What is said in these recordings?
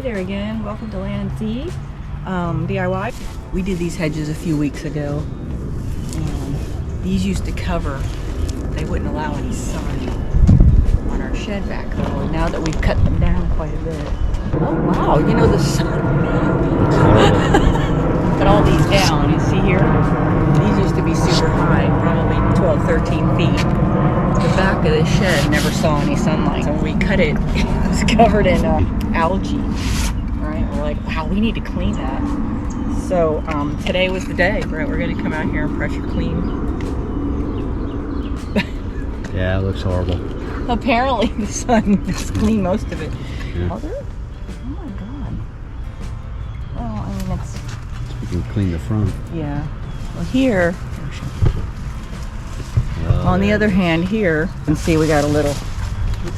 there again. Welcome to Land and Sea DIY. We did these hedges a few weeks ago. These used to cover, they wouldn't allow any sun on our shed back though. Now that we've cut them down quite a bit. Oh wow, you know the sun. Put all these down, you see here? These used to be super high, probably 12, 13 feet. The back of the shed never saw any sunlight. So when we cut it, it was covered in algae. Right? We're like, wow, we need to clean that. So today was the day. We're going to come out here and pressure clean. Yeah, it looks horrible. Apparently the sun has cleaned most of it. Yeah. Oh my god. Well, I mean, it's... We can clean the front. Yeah. Well, here... On the other hand, here, you can see we got a little...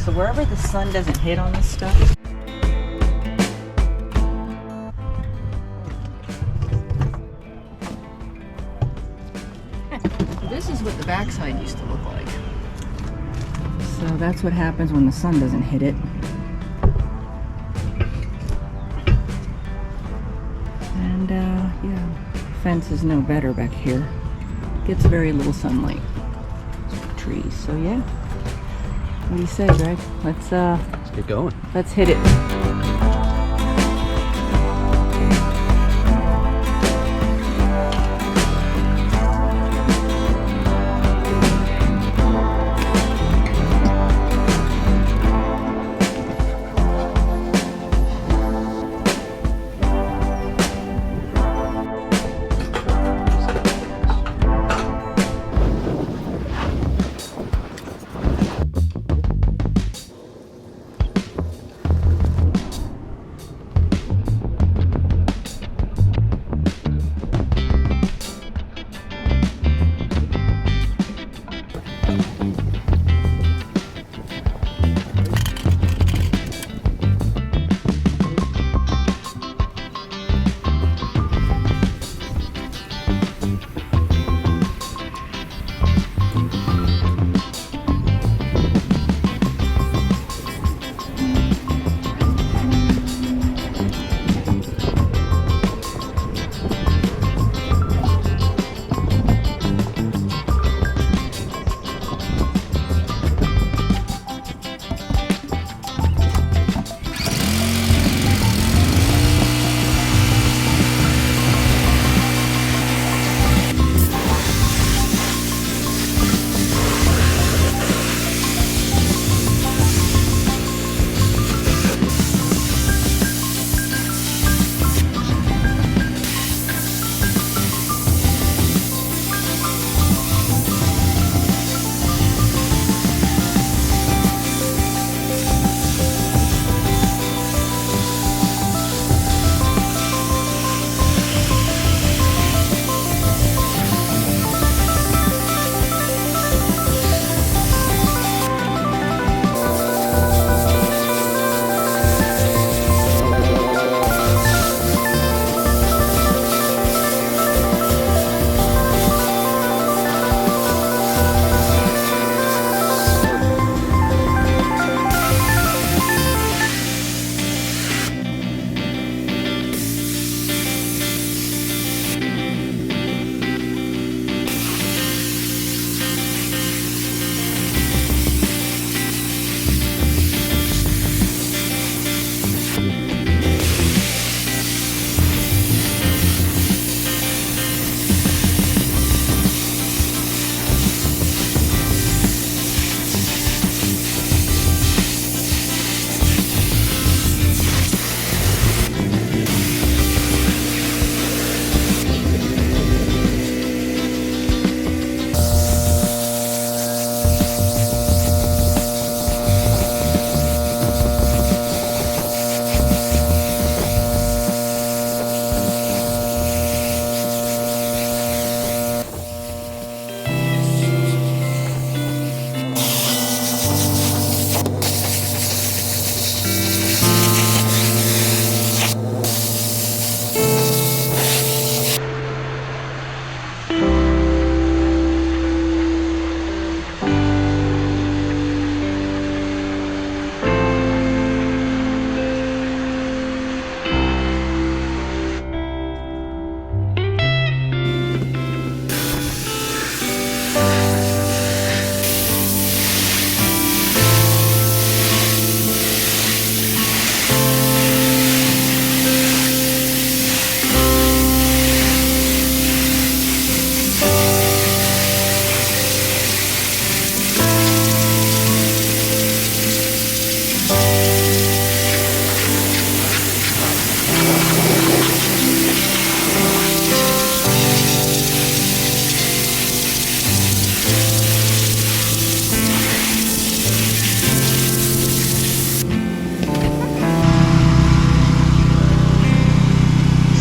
So wherever the sun doesn't hit on this stuff... This is what the backside used to look like. So that's what happens when the sun doesn't hit it. And yeah, fence is no better back here. Gets very little sunlight. Trees. So yeah. What do you say, Greg? Let's get going. Let's hit it.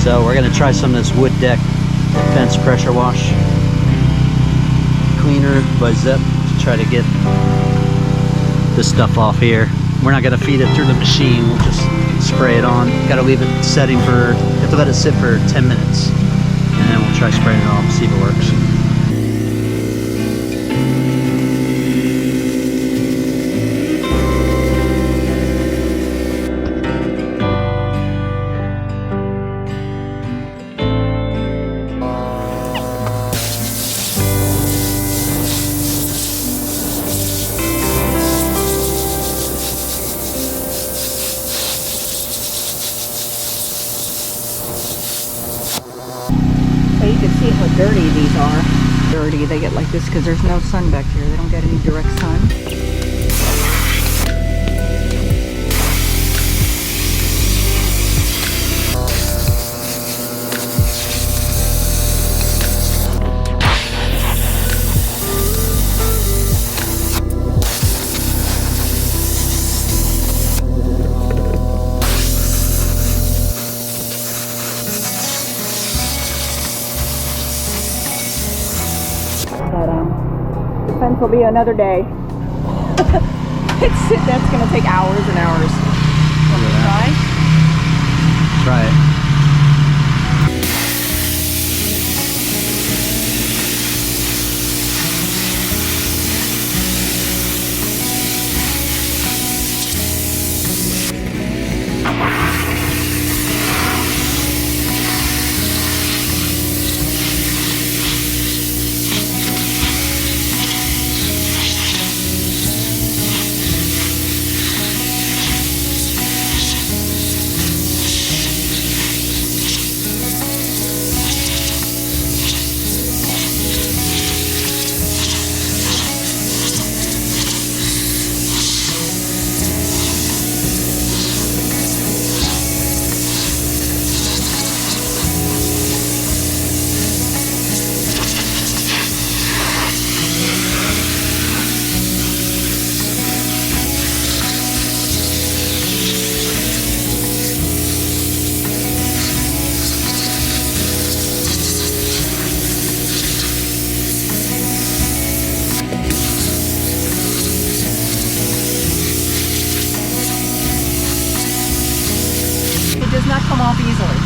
So we're gonna try some of this wood deck fence pressure wash cleaner by Zep to try to get this stuff off here. We're not gonna feed it through the machine, we'll just spray it on. Gotta leave it setting for, you have to let it sit for 10 minutes. And then we'll try spraying it off, see if it works. So you can see how dirty these are. Dirty, they get like this because there's no sun back here. They don't get any direct sun. But the fence will be another day. That's gonna take hours and hours. Want to try? Try it. It does not come off easily.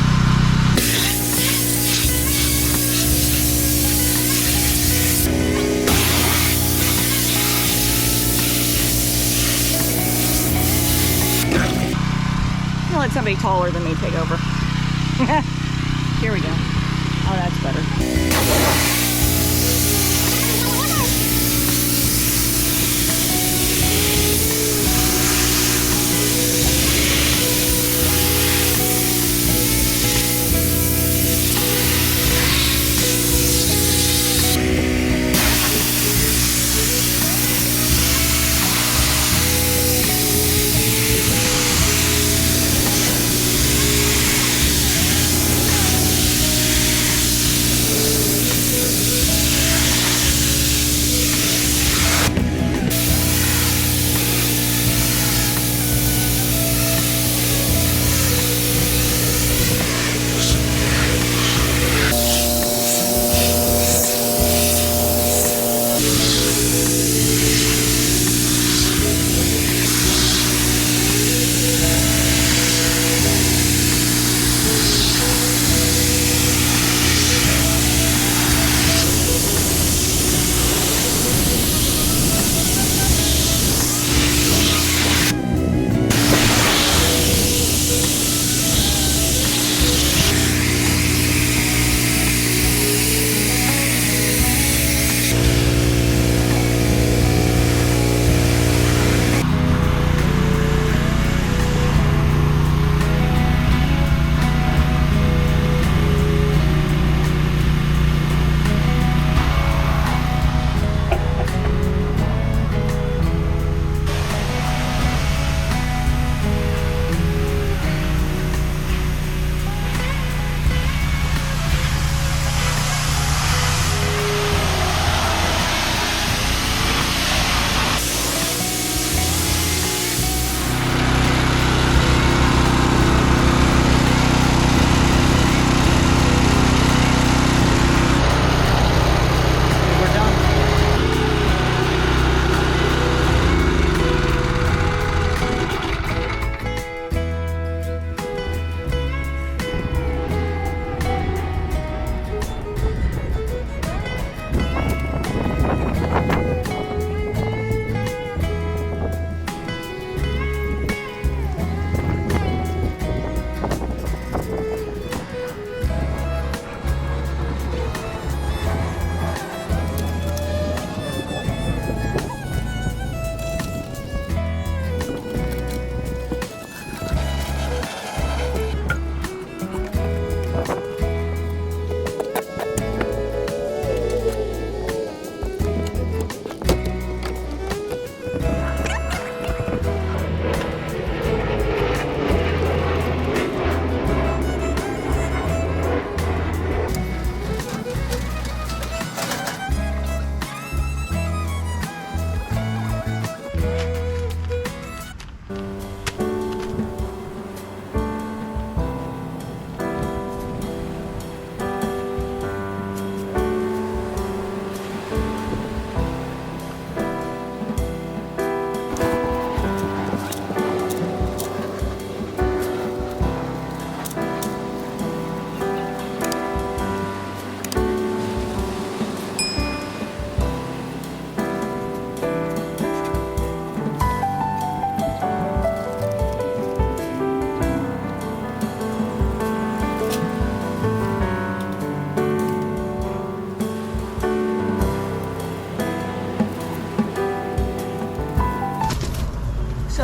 I'll let somebody taller than me take over. Here we go. Oh, that's better.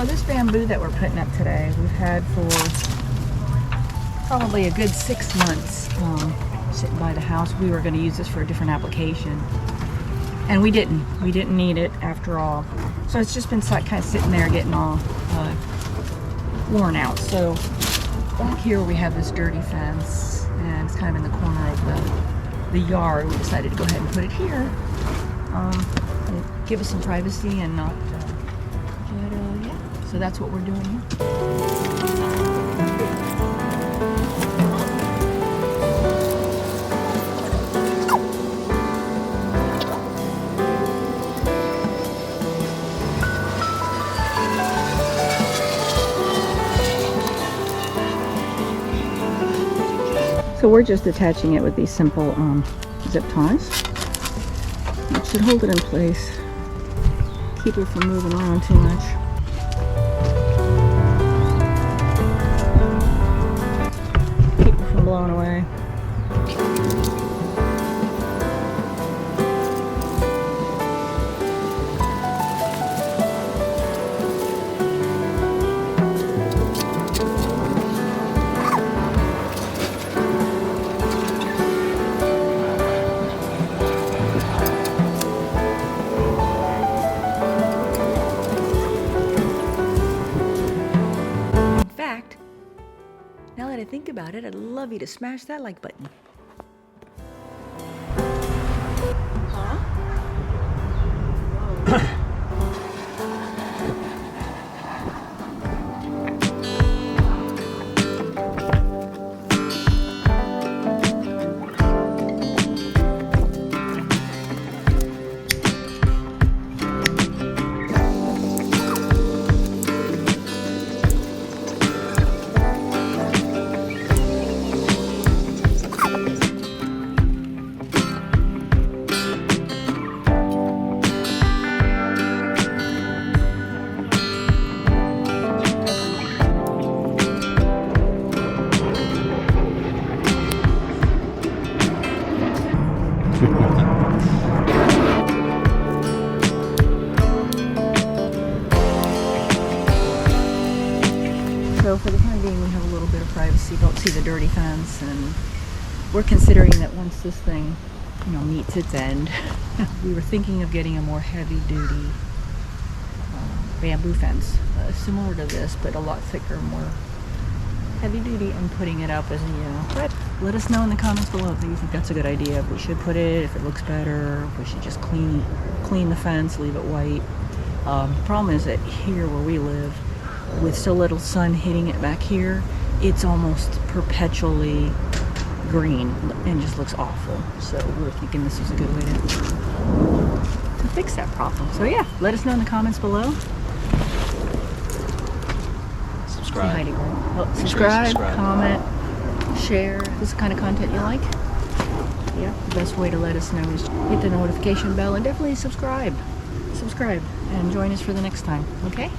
So this bamboo that we're putting up today, we've had for probably a good 6 months sitting by the house. We were going to use this for a different application, and we didn't need it after all. So it's just been kind of sitting there getting all worn out. So back here we have this dirty fence, and it's kind of in the corner of the yard. We decided to go ahead and put it here, and give us some privacy and not yeah, so that's what we're doing here. So we're just attaching it with these simple zip ties, which should hold it in place, keep it from moving around too much. Keep it from blowing away. Now that I think about it, I'd love you to smash that like button. Huh? So for the time being, we have a little bit of privacy. Don't see the dirty fence, and we're considering that once this thing, meets its end, we were thinking of getting a more heavy-duty bamboo fence, similar to this, but a lot thicker, more heavy-duty, and putting it up as but let us know in the comments below if you think that's a good idea. If we should put it, if it looks better, if we should just clean the fence, leave it white. The problem is that here where we live, with so little sun hitting it back here, it's almost perpetually green and just looks awful. So we were thinking this is a good way to fix that problem. So yeah, let us know in the comments below. Subscribe. Subscribe, comment, share. This is the kind of content you like? Yeah, the best way to let us know is hit the notification bell and definitely subscribe and join us for the next time, okay?